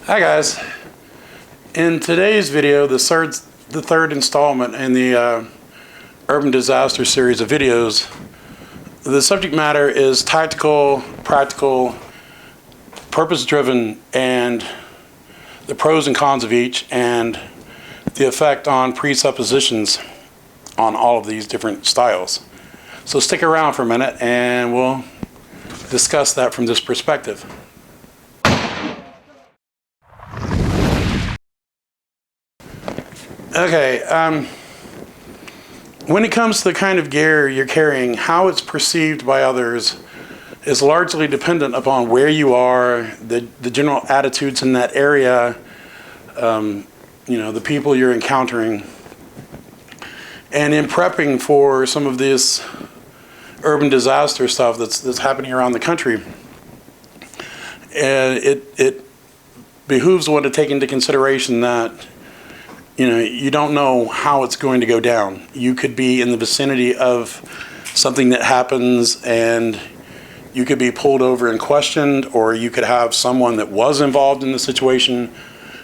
Hi guys. In today's video, the third installment in the urban disaster series of videos, the subject matter is tactical, practical, purpose-driven, and the pros and cons of each, and the effect on presuppositions on all of these different styles. So stick around for a minute and we'll discuss that from this perspective. Okay, when it comes to the kind of gear you're carrying, how it's perceived by others is largely dependent upon where you are, the general attitudes in that area, the people you're encountering. And in prepping for some of this urban disaster stuff that's happening around the country, it behooves one to take into consideration that you don't know how it's going to go down. You could be in the vicinity of something that happens and you could be pulled over and questioned, or you could have someone that was involved in the situation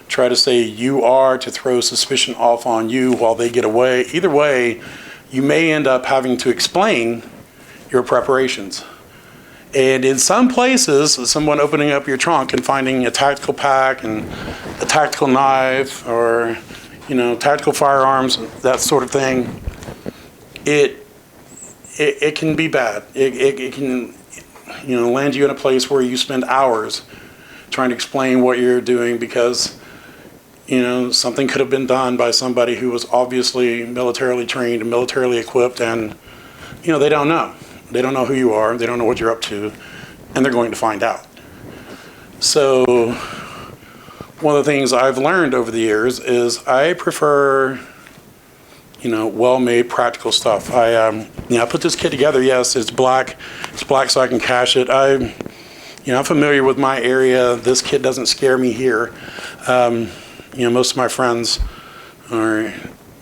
try to say you are, to throw suspicion off on you while they get away. Either way, you may end up having to explain your preparations. And in some places, someone opening up your trunk and finding a tactical pack and a tactical knife, or tactical firearms, that sort of thing, it can be bad. It can land you in a place where you spend hours trying to explain what you're doing because something could have been done by somebody who was obviously militarily trained and militarily equipped, and they don't know. They don't know who you are, they don't know what you're up to, and they're going to find out. So one of the things I've learned over the years is I prefer, well-made, practical stuff. I put this kit together. Yes, it's black. It's black so I can cache it. I'm familiar with my area. This kit doesn't scare me here. Most of my friends are,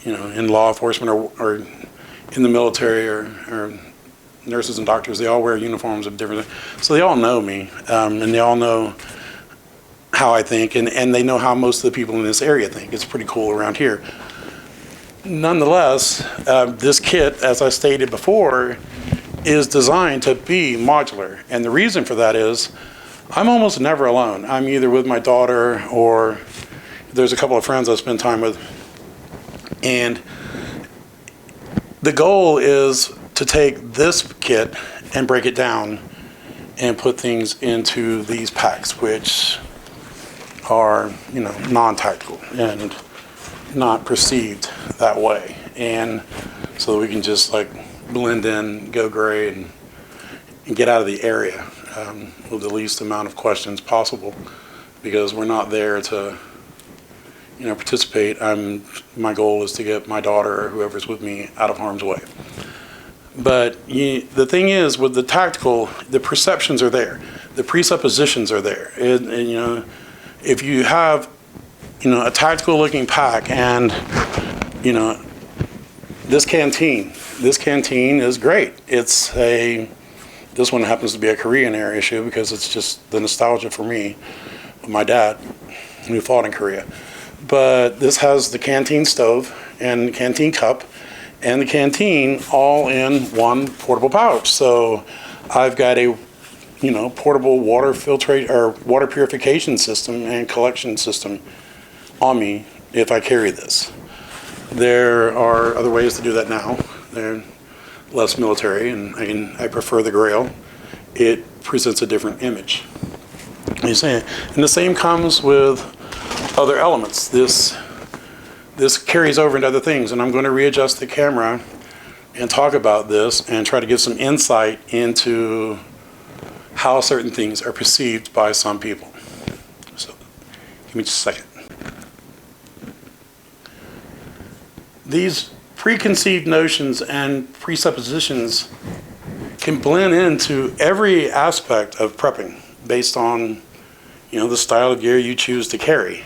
in law enforcement or in the military or nurses and doctors. They all wear uniforms of different things. So they all know me, and they all know how I think, and they know how most of the people in this area think. It's pretty cool around here. Nonetheless, this kit, as I stated before, is designed to be modular. And the reason for that is I'm almost never alone. I'm either with my daughter or there's a couple of friends I spend time with. And the goal is to take this kit and break it down and put things into these packs, which are non-tactical and not perceived that way, and so that we can just blend in, go gray, and get out of the area with the least amount of questions possible, because we're not there to participate. My goal is to get my daughter or whoever's with me out of harm's way. But the thing is, with the tactical, the perceptions are there, the presuppositions are there, and if you have, a tactical looking pack and, this canteen is great. This one happens to be a Korean Air issue because it's just the nostalgia for me of my dad who fought in Korea. But this has the canteen stove and the canteen cup and the canteen all in one portable pouch. So I've got a portable water filtrate or water purification system and collection system on me if I carry this. There are other ways to do that now. They're less military, and I prefer the Grail. It presents a different image. You see, and the same comes with other elements. This carries over into other things, and I'm going to readjust the camera and talk about this and try to give some insight into how certain things are perceived by some people. So, give me just a second. These preconceived notions and presuppositions can blend into every aspect of prepping based on, the style of gear you choose to carry.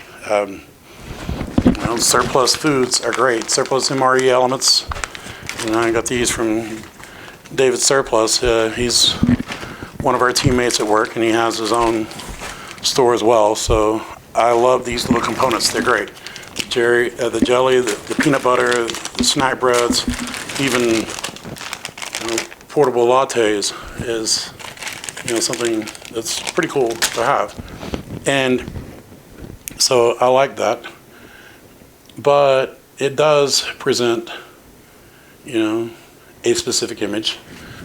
Surplus foods are great. Surplus MRE elements. I got these from David Surplus. He's one of our teammates at work, and he has his own store as well. So I love these little components. They're great. The jelly, the peanut butter, the snack breads, even portable lattes is something that's pretty cool to have. And so I like that. But it does present, a specific image.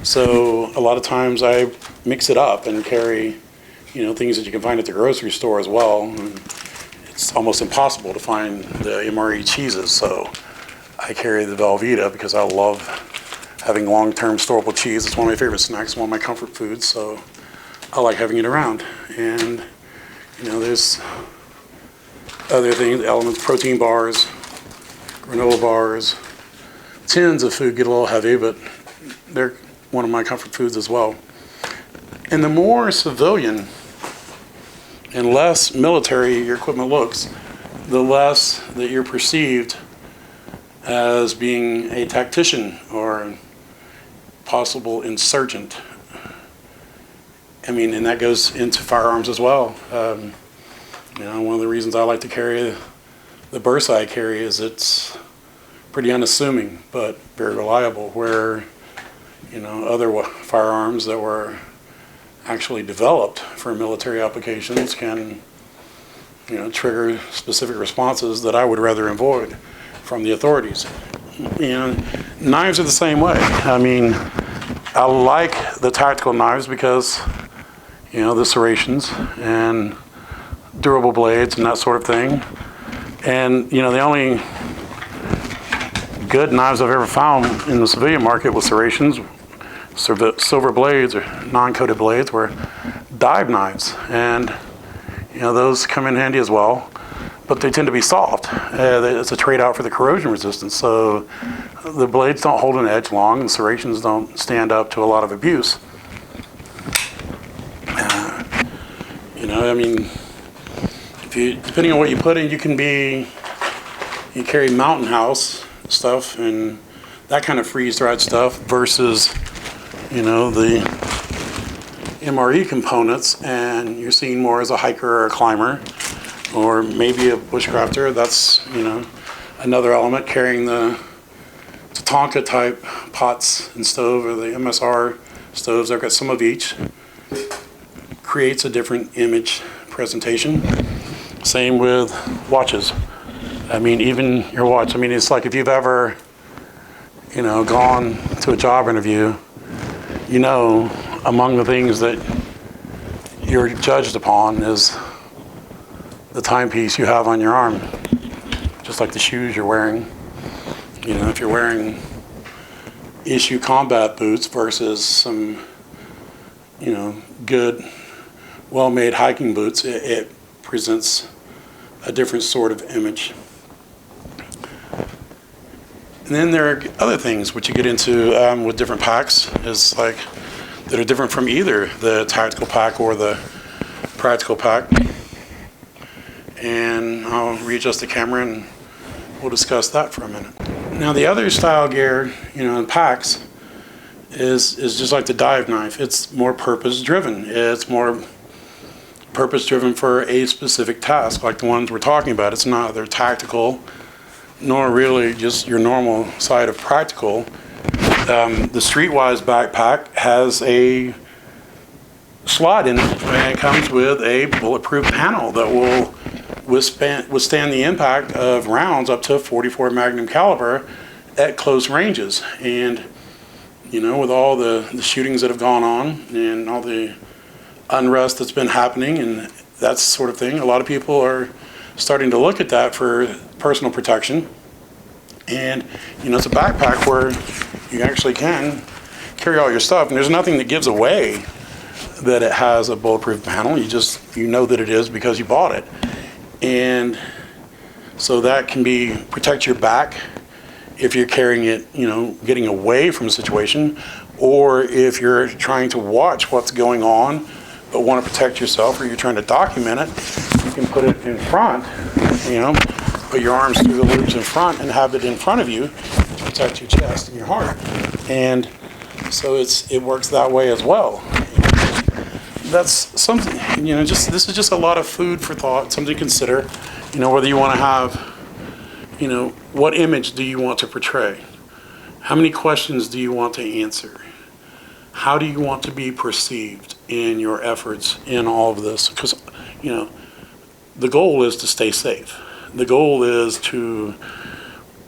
So a lot of times I mix it up and carry, things that you can find at the grocery store as well. And it's almost impossible to find the MRE cheeses, so I carry the Velveeta because I love having long-term storable cheese. It's one of my favorite snacks, one of my comfort foods, so I like having it around. And, there's other things, elements, protein bars, granola bars. Tins of food get a little heavy, but they're one of my comfort foods as well. And the more civilian and less military your equipment looks, the less that you're perceived as being a tactician or possible insurgent. And that goes into firearms as well. One of the reasons I like to carry the burst I carry is it's pretty unassuming but very reliable, where other firearms that were actually developed for military applications can trigger specific responses that I would rather avoid from the authorities. Knives are the same way. I like the tactical knives because the serrations and durable blades and that sort of thing. And the only good knives I've ever found in the civilian market with serrations, silver blades or non-coated blades, were dive knives, and those come in handy as well, but they tend to be soft. It's a trade-out for the corrosion resistance, so the blades don't hold an edge long, and serrations don't stand up to a lot of abuse. Depending on what you put in, you carry Mountain House stuff and that kind of freeze-dried stuff versus the MRE components, and you're seen more as a hiker or a climber or maybe a bushcrafter. That's another element, carrying the Tatanka type pots and stove, or the MSR stoves. I've got some of each. Creates a different image presentation. Same with watches. Even your watch. It's like if you've ever gone to a job interview, among the things that you're judged upon is the timepiece you have on your arm, just like the shoes you're wearing. If you're wearing issue combat boots versus some, good, well-made hiking boots, it presents a different sort of image. And then there are other things which you get into with different packs that are different from either the tactical pack or the practical pack. And I'll readjust the camera and we'll discuss that for a minute. Now the other style gear, in packs is just like the dive knife. It's more purpose driven. It's more purpose driven for a specific task, like the ones we're talking about. It's not they're tactical, nor really just your normal side of practical. The Streetwise backpack has a slot in it, and it comes with a bulletproof panel that will withstand the impact of rounds up to 44 Magnum caliber at close ranges. And with all the shootings that have gone on and all the unrest that's been happening and that sort of thing, a lot of people are starting to look at that for personal protection. And it's a backpack where you actually can carry all your stuff, and there's nothing that gives away that it has a bulletproof panel. You know that it is because you bought it. And so that can protect your back if you're carrying it, getting away from a situation, or if you're trying to watch what's going on but want to protect yourself, or you're trying to document it. You can put it in front, put your arms through the loops in front and have it in front of you to protect your chest and your heart. And so it works that way as well. that's something, this is just a lot of food for thought, something to consider, whether you want to have, what image do you want to portray? How many questions do you want to answer? How do you want to be perceived in your efforts in all of this? Because, the goal is to stay safe. The goal is to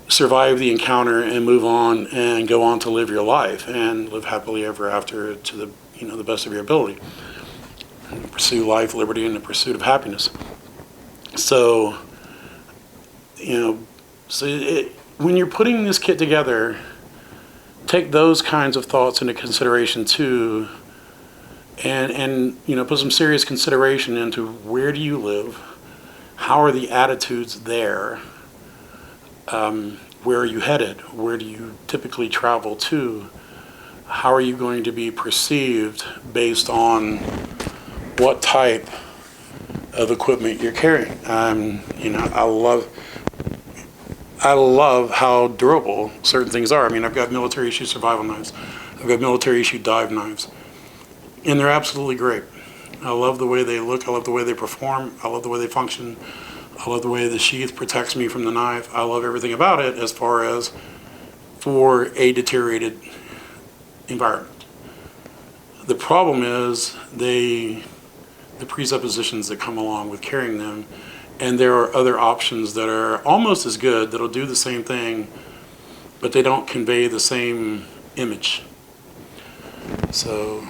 survive the encounter and move on and go on to live your life and live happily ever after to the best of your ability. And pursue life, liberty, and the pursuit of happiness. So, when you're putting this kit together, take those kinds of thoughts into consideration too, and put some serious consideration into where do you live, how are the attitudes there, where are you headed, where do you typically travel to, how are you going to be perceived based on what type of equipment you're carrying. I love how durable certain things are. I mean, I've got military issue survival knives. I've got military issue dive knives. And they're absolutely great. I love the way they look. I love the way they perform. I love the way they function. I love the way the sheath protects me from the knife. I love everything about it as far as for a deteriorated environment. The problem is the presuppositions that come along with carrying them. And there are other options that are almost as good, that'll do the same thing, but they don't convey the same image. So,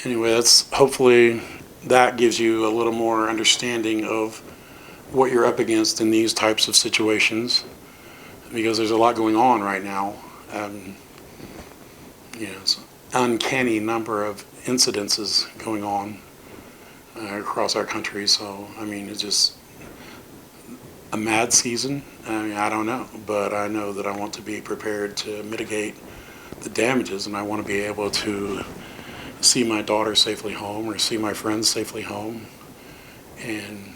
anyway, hopefully that gives you a little more understanding of what you're up against in these types of situations, because there's a lot going on right now. It's an uncanny number of incidences going on across our country. So, it's just a mad season. I don't know, but I know that I want to be prepared to mitigate the damages, and I want to be able to see my daughter safely home or see my friends safely home. And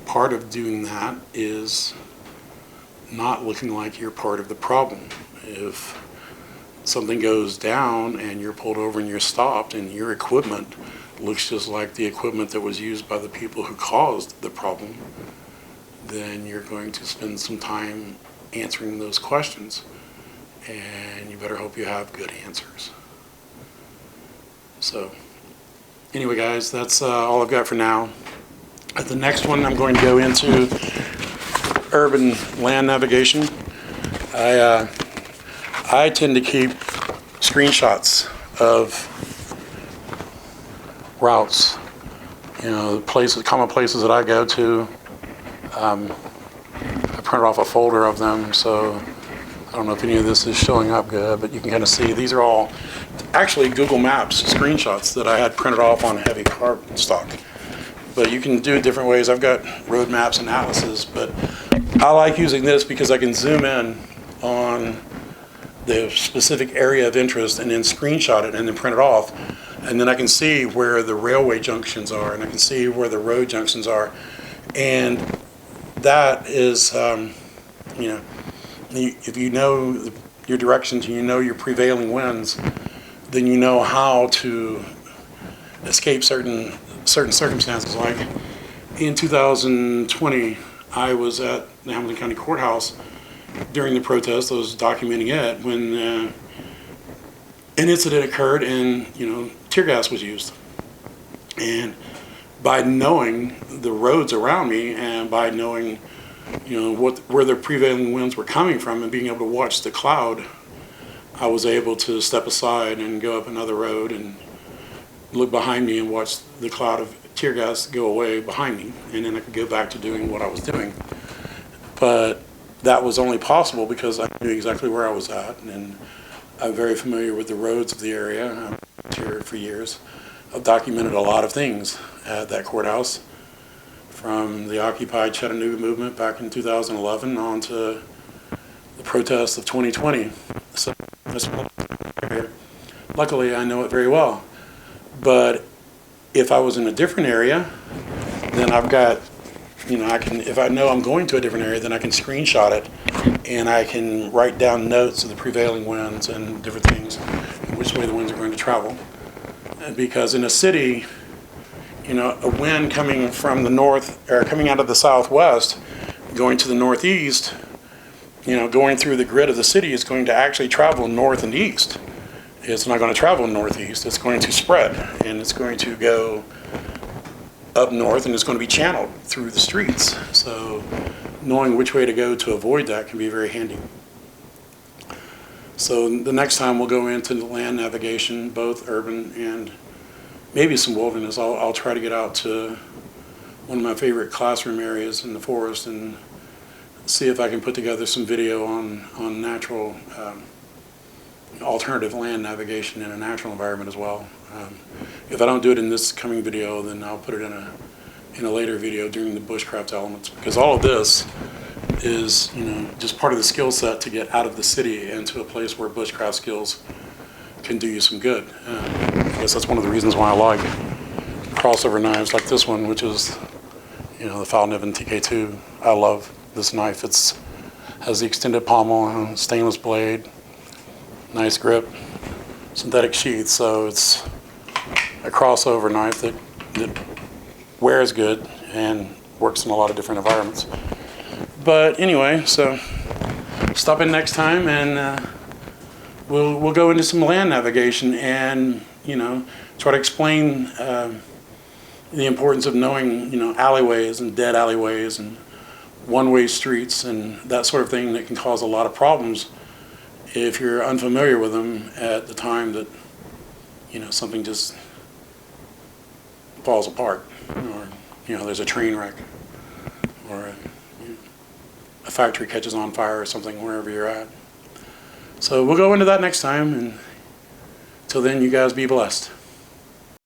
part of doing that is not looking like you're part of the problem. If something goes down and you're pulled over and you're stopped and your equipment looks just like the equipment that was used by the people who caused the problem, then you're going to spend some time answering those questions, and you better hope you have good answers. So anyway, guys, that's all I've got for now. At the next one, I'm going to go into urban land navigation. I tend to keep screenshots of routes, common places that I go to. I printed off a folder of them, so I don't know if any of this is showing up good, but you can kind of see these are all actually Google Maps screenshots that I had printed off on heavy cardstock. But you can do it different ways. I've got road maps and atlases, but I like using this because I can zoom in on the specific area of interest and then screenshot it and then print it off. And then I can see where the railway junctions are, and I can see where the road junctions are. And that is, if you know your directions and you know your prevailing winds, then you know how to escape certain circumstances. Like in 2020, I was at the Hamilton County Courthouse during the protest. I was documenting it when an incident occurred and, tear gas was used. And by knowing the roads around me and by knowing, where the prevailing winds were coming from and being able to watch the cloud, I was able to step aside and go up another road and look behind me and watch the cloud of tear gas go away behind me. And then I could go back to doing what I was doing. But that was only possible because I knew exactly where I was at, and I'm very familiar with the roads of the area. I've been here for years. I've documented a lot of things at that courthouse, from the Occupy Chattanooga movement back in 2011 on to the protests of 2020. So that's area. Luckily, I know it very well. But if I was in a different area, then I've got, if I know I'm going to a different area, then I can screenshot it and I can write down notes of the prevailing winds and different things, and which way the winds are going to travel. because in a city, you know, a wind coming from the north or coming out of the southwest, going to the northeast, you know, going through the grid of the city is going to actually travel north and east. It's not going to travel northeast. It's going to spread, and it's going to go up north, and it's going to be channeled through the streets. So knowing which way to go to avoid that can be very handy. So the next time we'll go into land navigation, both urban and maybe some wilderness. I'll try to get out to one of my favorite classroom areas in the forest and see if I can put together some video on natural alternative land navigation in a natural environment as well. If I don't do it in this coming video, then I'll put it in a later video during the bushcraft elements, because all of this is, you know, just part of the skill set to get out of the city and to a place where bushcraft skills can do you some good. I guess that's one of the reasons why I like crossover knives like this one, which is, you know, the Foul-Niven TK2. I love this knife. Has the extended pommel, stainless blade, nice grip, synthetic sheath. So it's a crossover knife that wears good and works in a lot of different environments. But anyway, so stop in next time, and we'll go into some land navigation and, you know, try to explain the importance of knowing, you know, alleyways and dead alleyways and one-way streets and that sort of thing that can cause a lot of problems if you're unfamiliar with them at the time that, you know, something just falls apart, or, you know, there's a train wreck, or a factory catches on fire or something wherever you're at. So we'll go into that next time, and till then, you guys be blessed.